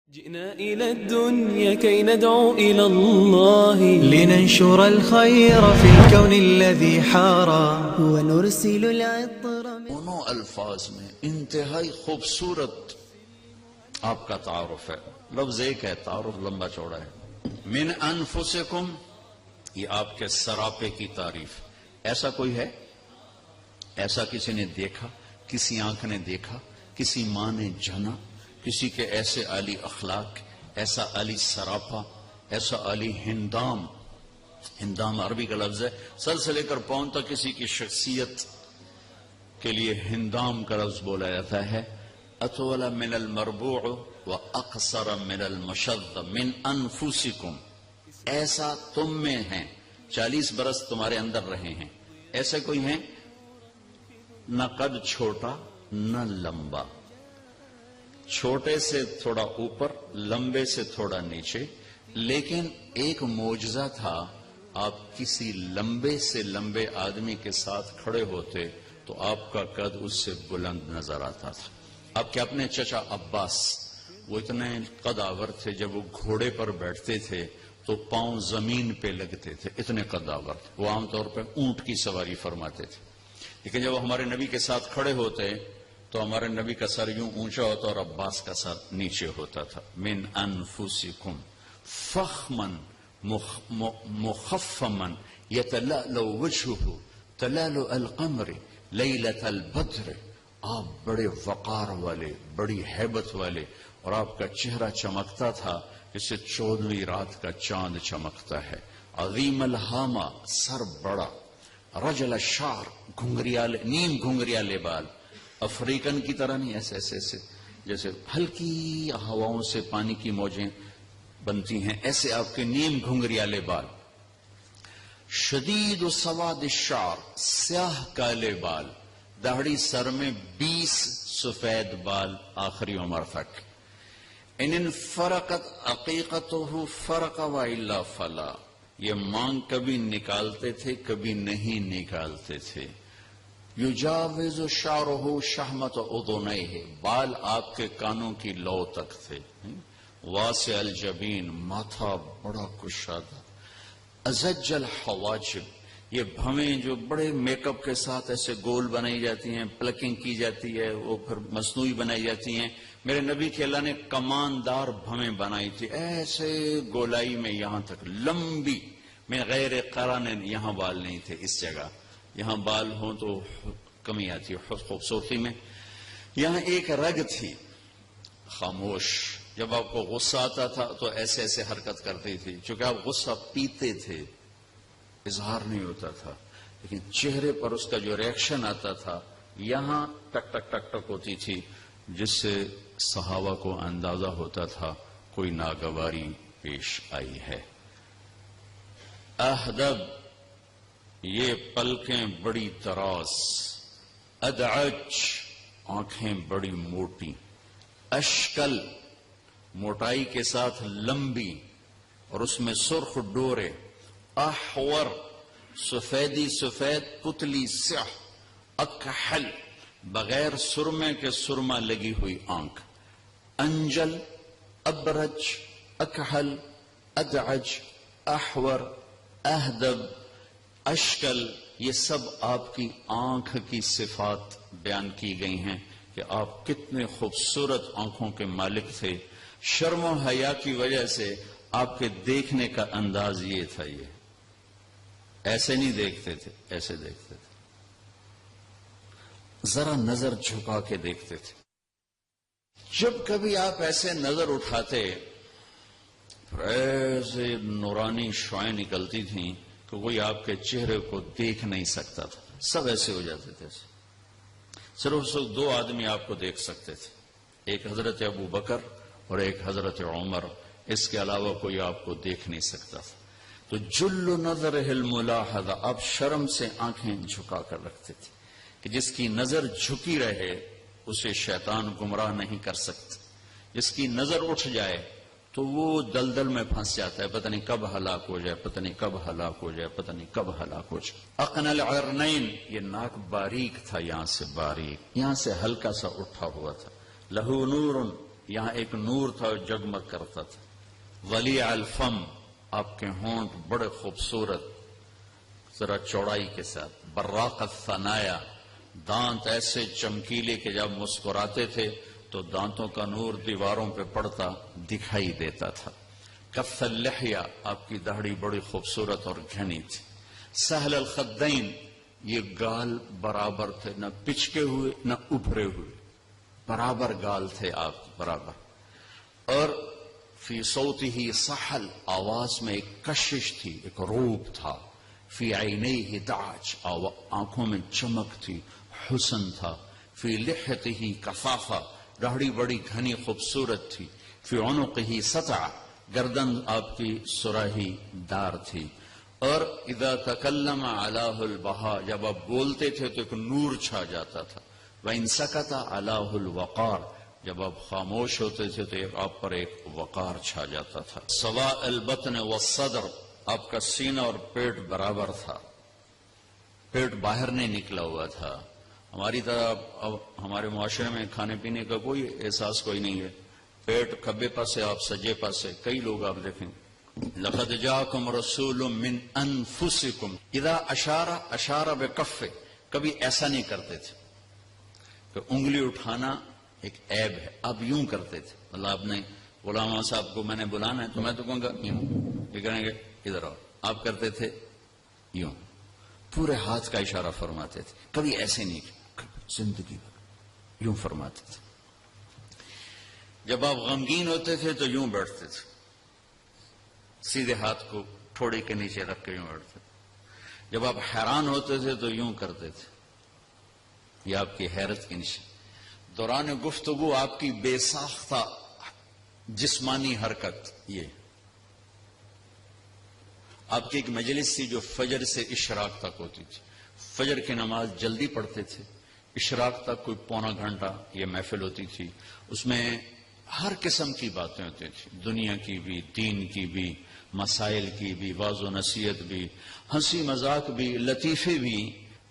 جئنا إلى الدنيا كي ندعو إلى الله لننشر الخير في الكون الذي حارى ونرسل العطر دونوں الفاظ میں انتہائی خوبصورت آپ کا تعارف ہے. لفظ ایک ہے، تعارف لمبا چوڑا ہے. من انفسکم، یہ آپ کے سراپے کی تعریف. ایسا کوئی ہے؟ ایسا کسی نے دیکھا؟ کسی آنکھ نے دیکھا؟ کسی ماں نے جانا؟ کسی کے ایسے عالی اخلاق، ایسا عالی سراپا، ایسا عالی ہندام. ہندام عربی کا لفظ ہے. سر سے لے کر پاؤں تک کسی کی شخصیت کے لیے ہندام کا لفظ بولا جاتا ہے. اطول من المربوع و اقصر من المشد من انفسکم، ایسا تم میں ہیں، 40 برس تمہارے اندر رہے ہیں. ایسے کوئی ہیں؟ نہ قد چھوٹا نہ لمبا، چھوٹے سے تھوڑا اوپر، لمبے سے تھوڑا نیچے. لیکن ایک معجزہ تھا، آپ کسی لمبے سے لمبے آدمی کے ساتھ کھڑے ہوتے تو آپ کا قد اس سے بلند نظر آتا تھا. آپ کے اپنے چچا عباس، وہ اتنے قدآور تھے، جب وہ گھوڑے پر بیٹھتے تھے تو پاؤں زمین پہ لگتے تھے، اتنے قدآور تھے. وہ عام طور پہ اونٹ کی سواری فرماتے تھے. لیکن جب وہ ہمارے نبی کے ساتھ کھڑے ہوتے تو ہمارے نبی کا سر یوں اونچا ہوتا اور عباس کا سر نیچے ہوتا تھا. من انفسکم فخما مخفما یتلألؤ وجهه تلألؤ القمر لیلۃ البدر. آپ بڑے وقار والے، بڑی ہیبت والے، اور آپ کا چہرہ چمکتا تھا جسے 14ویں رات کا چاند چمکتا ہے. عظیم الہامہ، سر بڑا. رجل الشعر، گھنگریالے، نیم گھنگریالے بال. افریقن کی طرح نہیں، ایسے ایسے ایسے جیسے ہلکی ہواؤں سے پانی کی موجیں بنتی ہیں، ایسے آپ کے نیم گھنگریالے بال. شدید سواد الشعر، سیاہ کالے بال. داڑھی سر میں 20 سفید بال آخری عمر تک. ان فرقت عقیقتہ فرق والا فلا، یہ مانگ کبھی نکالتے تھے کبھی نہیں نکالتے تھے. یجاوز شعرہ شحمت اذنیہ، بال آپ کے کانوں کی لو تک تھے. واسع الجبین، ماتھا بڑا کشادہ. ازج الحواجب، یہ بھویں جو بڑے میک اپ کے ساتھ ایسے گول بنائی جاتی ہیں، پلکنگ کی جاتی ہے، وہ پھر مصنوعی بنائی جاتی ہیں. میرے نبی کے اللہ نے کماندار بھویں بنائی تھی، ایسے گولائی میں یہاں تک لمبی، میں غیر قرن، یہاں بال نہیں تھے اس جگہ. یہاں بال ہوں تو کمی آتی ہے خوبصورتی میں. یہاں ایک رگ تھی خاموش. جب آپ کو غصہ آتا تھا تو ایسے ایسے حرکت کرتی تھی، چونکہ آپ غصہ پیتے تھے، اظہار نہیں ہوتا تھا. لیکن چہرے پر اس کا جو ریئیکشن آتا تھا، یہاں ٹک ٹک ٹک ٹک ہوتی تھی، جس سے صحابہ کو اندازہ ہوتا تھا کوئی ناگواری پیش آئی ہے. اہدب، یہ پلکیں بڑی دراز. ادعج، آنکھیں بڑی موٹی. اشکل، موٹائی کے ساتھ لمبی اور اس میں سرخ ڈورے. احور، سفیدی سفید، پتلی سیاہ. اکحل، بغیر سرمے کے سرما لگی ہوئی آنکھ. انجل، ابرج، اکحل، ادعج، احور، اہدب، اشکل، یہ سب آپ کی آنکھ کی صفات بیان کی گئی ہیں کہ آپ کتنے خوبصورت آنکھوں کے مالک تھے. شرم و حیا کی وجہ سے آپ کے دیکھنے کا انداز یہ تھا، یہ ایسے نہیں دیکھتے تھے، ایسے دیکھتے تھے، ذرا نظر جھکا کے دیکھتے تھے. جب کبھی آپ ایسے نظر اٹھاتے ایسے نورانی شعائیں نکلتی تھیں کہ کوئی آپ کے چہرے کو دیکھ نہیں سکتا تھا. سب ایسے ہو جاتے تھے. صرف 2 آدمی آپ کو دیکھ سکتے تھے، ایک حضرت ابو بکر اور ایک حضرت عمر. اس کے علاوہ کوئی آپ کو دیکھ نہیں سکتا تھا. تو جل نظر الملاحظہ، آپ شرم سے آنکھیں جھکا کر رکھتے تھے کہ جس کی نظر جھکی رہے اسے شیطان گمراہ نہیں کر سکتا. جس کی نظر اٹھ جائے تو وہ دلدل میں پھنس جاتا ہے، پتہ نہیں کب ہلاک ہو جائے، پتہ نہیں کب ہلاک ہو جائے، پتہ نہیں کب ہلاک ہو جائے. اقن العرنین، یہ ناک باریک تھا، یہاں سے باریک، یہاں سے ہلکا سا اٹھا ہوا تھا. لہو نور، یہاں ایک نور تھا جو جگمگ کرتا تھا. ولی الفم، آپ کے ہونٹ بڑے خوبصورت ذرا چوڑائی کے ساتھ. براق الثنایا، دانت ایسے چمکیلے کہ جب مسکراتے تھے تو دانتوں کا نور دیواروں پہ پڑتا دکھائی دیتا تھا. کف اللحیہ، آپ کی داڑھی بڑی خوبصورت اور گھنی تھی. سہل الخدین، یہ گال برابر تھے، نہ پچکے ہوئے نہ ابھرے ہوئے، برابر گال تھے آپ، برابر. اور فی صوتہ سحل، آواز میں ایک کشش تھی، ایک روپ تھا. فی عینیہ دعج، آنکھوں میں چمک تھی، حسن تھا. فی لحیتہ کثافہ، داڑھی بڑی گھنی خوبصورت تھی. فی عنقہ سطع، گردن آپ کی سراہی دار تھی. اور اذا تکلم علاہ البہا، جب آپ بولتے تھے تو ایک نور چھا جاتا تھا. وَإِن سَكَتَ عَلَاهُ الْوَقَارِ، جب آپ خاموش ہوتے تھے تو آپ پر ایک وقار چھا جاتا تھا. سواء البطن والصدر، آپ کا سینہ اور پیٹ برابر تھا، پیٹ باہر نہیں نکلا ہوا تھا. ہماری طرح اب ہمارے معاشرے میں کھانے پینے کا کوئی احساس کوئی نہیں ہے. پیٹ کھبے پاسے، آپ سجے پاسے. کئی لوگ آپ دیکھیں، لقد جاءکم رسول من انفسکم اذا اشار بکفہ، کبھی ایسا نہیں کرتے تھے کہ انگلی اٹھانا ایک عیب ہے. آپ یوں کرتے تھے. اللہ آپ نے غلام صاحب کو میں نے بلانا ہے تو میں تو کہوں گا یوں، یہ کہیں گے ادھر آؤ. آپ کرتے تھے یوں، پورے ہاتھ کا اشارہ فرماتے تھے. کبھی ایسے نہیں، زندگی بھر یوں فرماتے تھے. جب آپ غمگین ہوتے تھے تو یوں بیٹھتے تھے، سیدھے ہاتھ کو ٹھوڑے کے نیچے رکھ کے یوں بیٹھتے تھے. جب آپ حیران ہوتے تھے تو یوں کرتے تھے. یہ آپ کی حیرت کی نشان. دوران گفتگو آپ کی بے ساختہ جسمانی حرکت. یہ آپ کی ایک مجلس تھی جو فجر سے اشراق تک ہوتی تھی. فجر کی نماز جلدی پڑھتے تھے، اشراق تک کوئی پونا گھنٹہ یہ محفل ہوتی تھی. اس میں ہر قسم کی باتیں ہوتی تھی، دنیا کی بھی، دین کی بھی، مسائل کی بھی، واعظ و نصیحت بھی، ہنسی مذاق بھی، لطیفے بھی.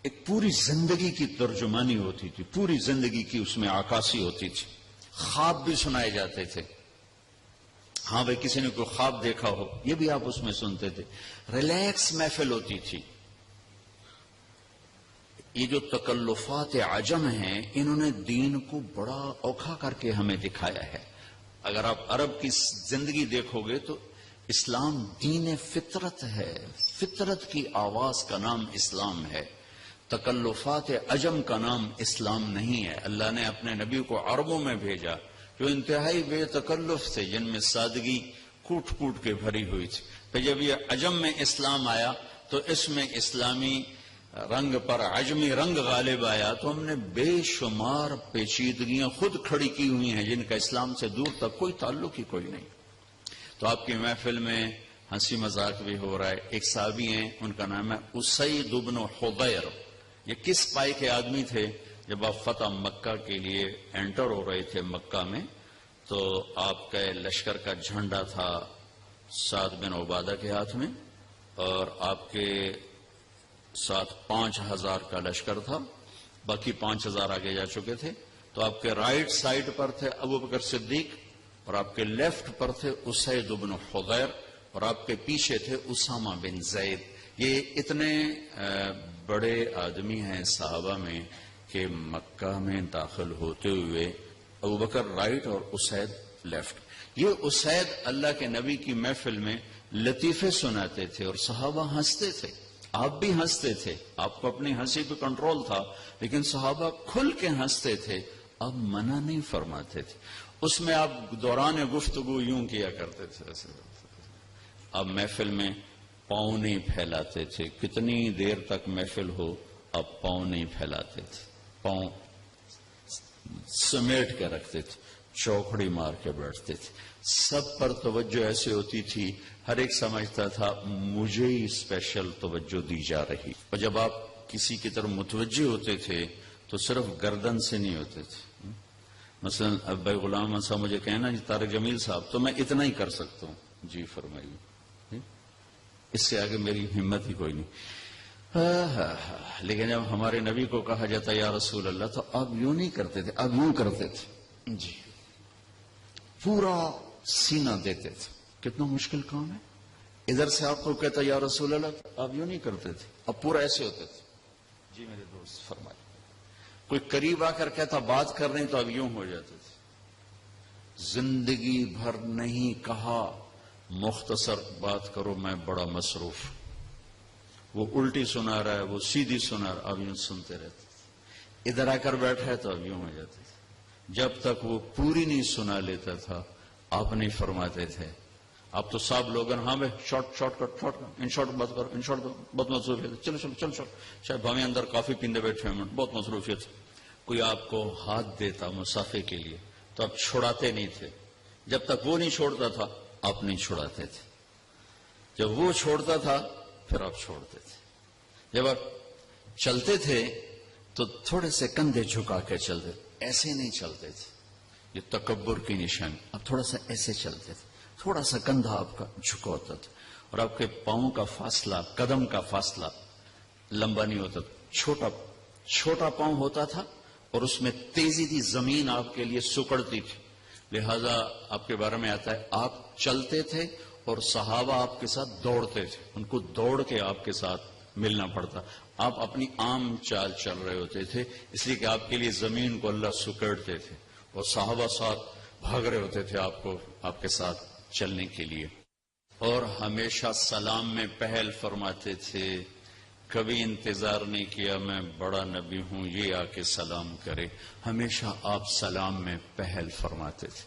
ایک پوری زندگی کی ترجمانی ہوتی تھی، پوری زندگی کی اس میں عکاسی ہوتی تھی. خواب بھی سنائے جاتے تھے. ہاں بھائی کسی نے کوئی خواب دیکھا ہو یہ بھی آپ اس میں سنتے تھے. ریلیکس محفل ہوتی تھی. یہ جو تکلفات عجم ہیں انہوں نے دین کو بڑا اوکھا کر کے ہمیں دکھایا ہے. اگر آپ عرب کی زندگی دیکھو گے تو اسلام دین فطرت ہے، فطرت کی آواز کا نام اسلام ہے. تکلفات عجم کا نام اسلام نہیں ہے. اللہ نے اپنے نبی کو عربوں میں بھیجا جو انتہائی بے تکلف تھے، جن میں سادگی کوٹ کوٹ کے بھری ہوئی تھی. پھر جب یہ عجم میں اسلام آیا تو اس میں اسلامی رنگ پر عجمی رنگ غالب آیا تو ہم نے بے شمار پیچیدگیاں خود کھڑی کی ہوئی ہیں جن کا اسلام سے دور تک کوئی تعلق ہی کوئی نہیں. تو آپ کی محفل میں ہنسی مذاق بھی ہو رہا ہے. ایک صحابی ہیں، ان کا نام ہے اسید بن حضیر. یہ کس پائے کے آدمی تھے؟ جب آپ فتح مکہ کے لیے انٹر ہو رہے تھے مکہ میں تو آپ کا لشکر کا جھنڈا تھا سعد بن عبادہ کے ہاتھ میں، اور آپ کے ساتھ 5000 کا لشکر تھا، باقی 5000 آگے جا چکے تھے. تو آپ کے رائٹ سائڈ پر تھے ابو بکر صدیق، اور آپ کے لیفٹ پر تھے اسید بن حضیر، اور آپ کے پیچھے تھے اسامہ بن زید. یہ اتنے بڑے آدمی ہیں صحابہ میں کہ مکہ میں داخل ہوتے ہوئے ابو بکر رائٹ اور اسید لیفٹ. یہ اسید اللہ کے نبی کی محفل میں لطیفے سناتے تھے اور صحابہ ہنستے تھے. آپ بھی ہنستے تھے، آپ کو اپنی ہنسی پہ کنٹرول تھا، لیکن صحابہ کھل کے ہنستے تھے. اب منع نہیں فرماتے تھے. اس میں آپ دوران گفتگو یوں کیا کرتے تھے. اب محفل میں پاؤں نہیں پھیلاتے تھے. کتنی دیر تک محفل ہو اب پاؤں نہیں پھیلاتے تھے، پاؤں سمیٹ کے رکھتے تھے، چوکڑی مار کے بیٹھتے تھے. سب پر توجہ ایسے ہوتی تھی، ہر ایک سمجھتا تھا مجھے ہی اسپیشل توجہ دی جا رہی. اور جب آپ کسی کی طرف متوجہ ہوتے تھے تو صرف گردن سے نہیں ہوتے تھے. مثلا اب بھائی غلام صاحب مجھے کہنا جی طارق جمیل صاحب تو میں اتنا ہی کر سکتا ہوں. جی فرمائیے، اس سے آگے میری ہمت ہی کوئی نہیں. لیکن جب ہمارے نبی کو کہا جاتا یا رسول اللہ تو آپ یوں نہیں کرتے تھے، آپ یوں کرتے تھے. جی پورا سینہ دیتے تھے. کتنا مشکل کام ہے. ادھر سے آپ کو کہتا یا رسول اللہ، آپ یوں نہیں کرتے تھے، اب پورا ایسے ہوتے تھے. جی میرے دوست فرمائے. کوئی قریب آ کر کہتا بات کر رہے ہیں تو اب یوں ہو جاتے تھے. زندگی بھر نہیں کہا مختصر بات کرو میں بڑا مصروف. وہ الٹی سنا رہا ہے، وہ سیدھی سنا رہا ہے، اب یوں سنتے رہتے. ادھر آ کر بیٹھا ہے تو اب یوں ہو جاتے تھے. جب تک وہ پوری نہیں سنا لیتا تھا آپ نہیں فرماتے تھے. آپ تو صاحب لوگ ہیں، ہاں بھائی شارٹ کٹ ان شارٹ بات کرو، ان شارٹ بہت مصروفیت ہے، چلو چلو چلو چلو. شاید بھاویں اندر کافی پیندے بیٹھے ہیں، بہت مصروفیت. کوئی آپ کو ہاتھ دیتا مسافے کے لیے تو آپ چھوڑاتے نہیں تھے. جب تک وہ نہیں چھوڑتا تھا آپ نہیں چھوڑاتے تھے. جب وہ چھوڑتا تھا پھر آپ چھوڑتے تھے. جب آپ چلتے تھے تو تھوڑے سے کندھے جھکا کے چلتے، ایسے نہیں چلتے تھے. یہ تکبر کی نشانی. اب تھوڑا سا ایسے چلتے تھے، تھوڑا سا کندھا آپ کا جھکا ہوتا تھا اور آپ کے پاؤں کا فاصلہ، قدم کا فاصلہ لمبا نہیں ہوتا تھا. چھوٹا پاؤں ہوتا تھا اور اس میں تیزی تھی، زمین آپ کے لیے سکڑتی تھی. لہذا آپ کے بارے میں آتا ہے آپ چلتے تھے اور صحابہ آپ کے ساتھ دوڑتے تھے. ان کو دوڑ کے آپ کے ساتھ ملنا پڑتا. آپ اپنی عام چال چل رہے ہوتے تھے اس لیے کہ آپ کے لیے زمین کو اللہ سکڑتے تھے اور صحابہ ساتھ بھاگ رہے ہوتے تھے آپ کو، آپ کے ساتھ چلنے کے لیے. اور ہمیشہ سلام میں پہل فرماتے تھے. کبھی انتظار نہیں کیا میں بڑا نبی ہوں یہ آ کے سلام کرے. ہمیشہ آپ سلام میں پہل فرماتے تھے.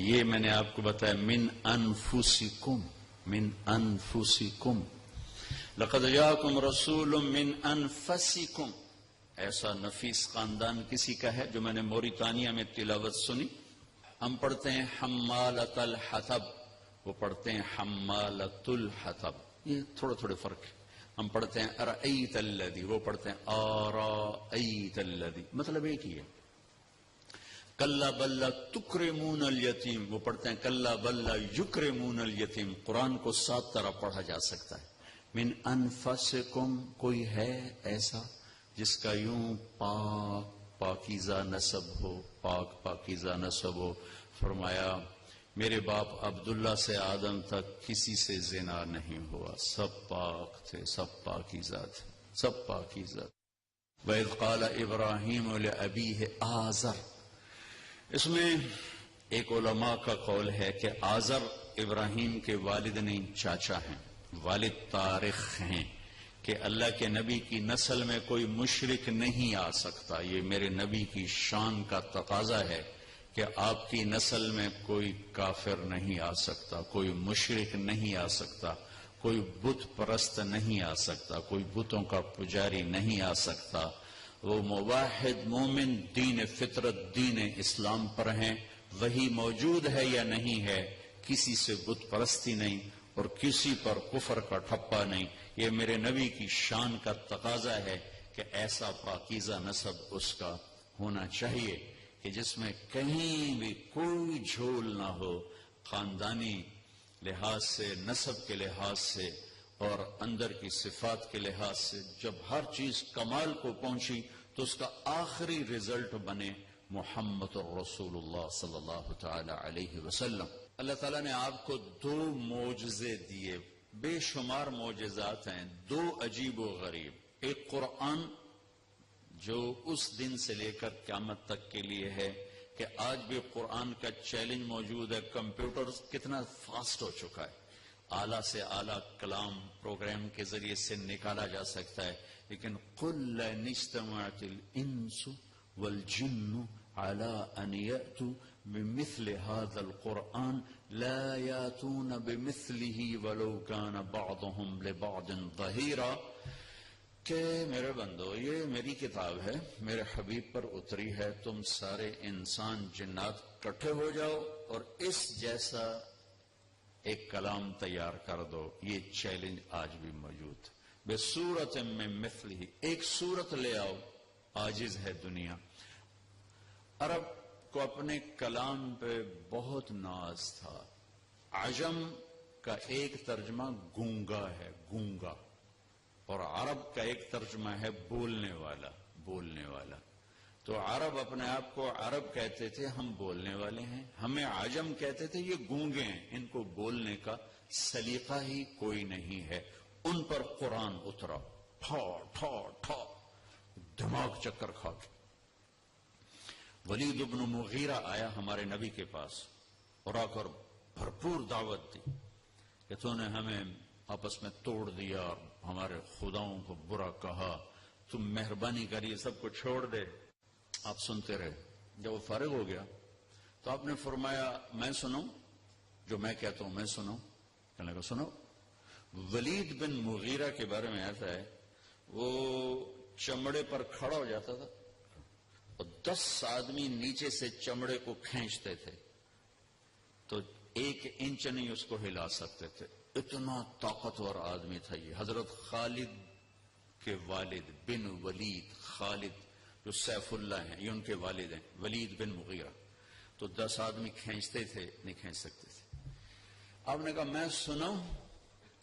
یہ میں نے آپ کو بتایا من انفسکم لقد جاءکم رسول من انفسکم. ایسا نفیس خاندان کسی کا ہے جو میں نے موریتانیہ میں تلاوت سنی. ہم پڑھتے ہیں حمالۃ الحطب، وہ پڑھتے ہیں حمالۃ الحطب. یہ تھوڑے تھوڑے فرق ہے. ہم پڑھتے ہیں ارأیت الذی، وہ پڑھتے ہیں آرأیت الذی. مطلب ایک ہی ہے. کلا بل تکرمون الیتیم، وہ پڑھتے ہیں کلا بل یکرمون الیتیم. قرآن کو 7 طرح پڑھا جا سکتا ہے. من انفسکم، کوئی ہے ایسا جس کا یوں پاکیزہ نسب ہو، پاکیزہ نسب ہو. فرمایا میرے باپ عبداللہ سے آدم تک کسی سے زنا نہیں ہوا، سب پاک تھے، سب پاکیزہ تھے، سب پاکیزہ. وَإِذْ قَالَ إِبْرَاهِيمُ لِأَبِيهِ آزر. اس میں ایک علماء کا قول ہے کہ آزر ابراہیم کے والد نہیں، چاچا ہیں، والد تارخ ہیں کہ اللہ کے نبی کی نسل میں کوئی مشرک نہیں آ سکتا. یہ میرے نبی کی شان کا تقاضا ہے کہ آپ کی نسل میں کوئی کافر نہیں آ سکتا، کوئی مشرک نہیں آ سکتا، کوئی بت پرست نہیں آ سکتا، کوئی بتوں کا پجاری نہیں آ سکتا. وہ موحد مومن دین فطرت دین اسلام پر ہیں. وہی موجود ہے یا نہیں ہے، کسی سے بت پرستی نہیں اور کسی پر کفر کا ٹھپا نہیں. یہ میرے نبی کی شان کا تقاضا ہے کہ ایسا پاکیزہ نسب اس کا ہونا چاہیے کہ جس میں کہیں بھی کوئی جھول نہ ہو، خاندانی لحاظ سے، نسب کے لحاظ سے اور اندر کی صفات کے لحاظ سے. جب ہر چیز کمال کو پہنچی تو اس کا آخری رزلٹ بنے محمد رسول اللہ صلی اللہ تعالی علیہ وسلم. اللہ تعالیٰ نے آپ کو 2 معجزے دیے، بے شمار معجزات ہیں، 2 عجیب و غریب. ایک قرآن جو اس دن سے لے کر قیامت تک کے لیے ہے کہ آج بھی قرآن کا چیلنج موجود ہے. کمپیوٹر کتنا فاسٹ ہو چکا ہے، اعلیٰ سے اعلیٰ کلام پروگرام کے ذریعے سے نکالا جا سکتا ہے. لیکن قُلْ لَئِنِ اجْتَمَعَتِ الْإِنسُ وَالْجِنُّ عَلَىٰ أَنْ يَأْتُوا بِمِثْلِ هَذَا الْقُرْآنِ لَا يَأْتُونَ بِمِثْلِهِ وَلَوْ كَانَ بَعْضُهُمْ لِبَعْضٍ ظَهِيرًا. کہ میرے بندو یہ میری کتاب ہے، میرے حبیب پر اتری ہے، تم سارے انسان جنات اکٹھے ہو جاؤ اور اس جیسا ایک کلام تیار کر دو. یہ چیلنج آج بھی موجود. بصورت من مثلہ، ایک صورت لے آؤ. عاجز ہے دنیا. عرب کو اپنے کلام پہ بہت ناز تھا. عجم کا ایک ترجمہ گونگا ہے، گونگا، اور عرب کا ایک ترجمہ ہے بولنے والا، بولنے والا. تو عرب اپنے آپ کو عرب کہتے تھے، ہم بولنے والے ہیں، ہمیں عجم کہتے تھے، یہ گونگے ہیں، ان کو بولنے کا سلیقہ ہی کوئی نہیں ہے۔ ان پر قرآن اترا، ٹھا ٹھا ٹھا، دماغ چکر کھا کے۔ ولید بن مغیرہ آیا ہمارے نبی کے پاس اور آ کر بھرپور دعوت دی کہ تو نے ہمیں آپس میں توڑ دیا، ہمارے خداؤں کو برا کہا، تم مہربانی کریے سب کو چھوڑ دے۔ آپ سنتے رہے۔ جب وہ فارغ ہو گیا تو آپ نے فرمایا میں سنوں، جو میں کہتا ہوں میں سنوں؟ کہنے لگا سنو۔ ولید بن مغیرہ کے بارے میں ایسا ہے، وہ چمڑے پر کھڑا ہو جاتا تھا اور 10 آدمی نیچے سے چمڑے کو کھینچتے تھے تو 1 انچ نہیں اس کو ہلا سکتے تھے، اتنا طاقتور آدمی تھا یہ۔ حضرت خالد کے والد بن ولید، خالد جو سیف اللہ ہیں، یہ ان کے والد ہیں، ولید بن مغیرہ۔ تو 10 آدمی کھینچتے تھے، نہیں کھینچ سکتے تھے۔ آپ نے کہا میں سناؤں،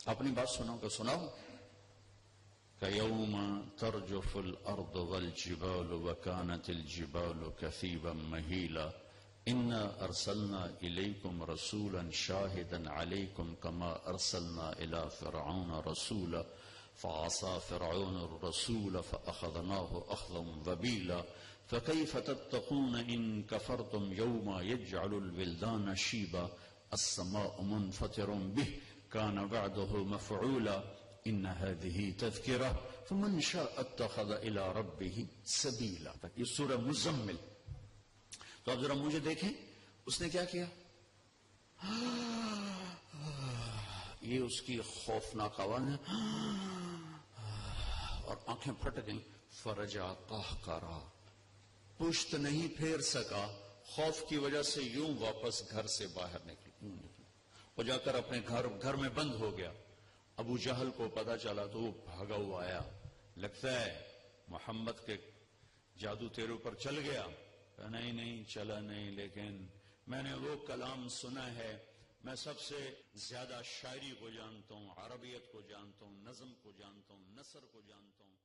اپنی بات سناؤں؟ کہ سناؤ۔ کہ یوم ترجف الارض والجبال وكانت الجبال كثيبا مهيلا انا ارسلنا اليكم رسولا شاهدا عليكم كما ارسلنا الى فرعون رسولا فعصى فرعون الرسول فاخذناه اخذا وبيلا فكيف تتقون ان كفرتم يوم يجعل الولدان شيبا السماء منفطر به كان وعده مفعولا ان هذه تذکرہ فمن شاء اتخذ الى ربه سبیلا۔ یہ سورہ مزمل۔ تو اب ذرا مجھے دیکھیں اس نے کیا کیا، یہ اس کی خوفناک آواز ہے اور آنکھیں پھٹ گئیں۔ فرجع قہقرا، پشت نہیں پھیر سکا، خوف کی وجہ سے یوں واپس گھر سے باہر نکل اور جا کر اپنے گھر میں بند ہو گیا۔ ابو جہل کو پتا چلا تو وہ بھاگا ہوا آیا، لگتا ہے محمد کے جادو تیرے اوپر چل گیا۔ نہیں نہیں چلا نہیں، لیکن میں نے وہ کلام سنا ہے، میں سب سے زیادہ شاعری کو جانتا ہوں، عربیت کو جانتا ہوں، نظم کو جانتا ہوں، نثر کو جانتا ہوں۔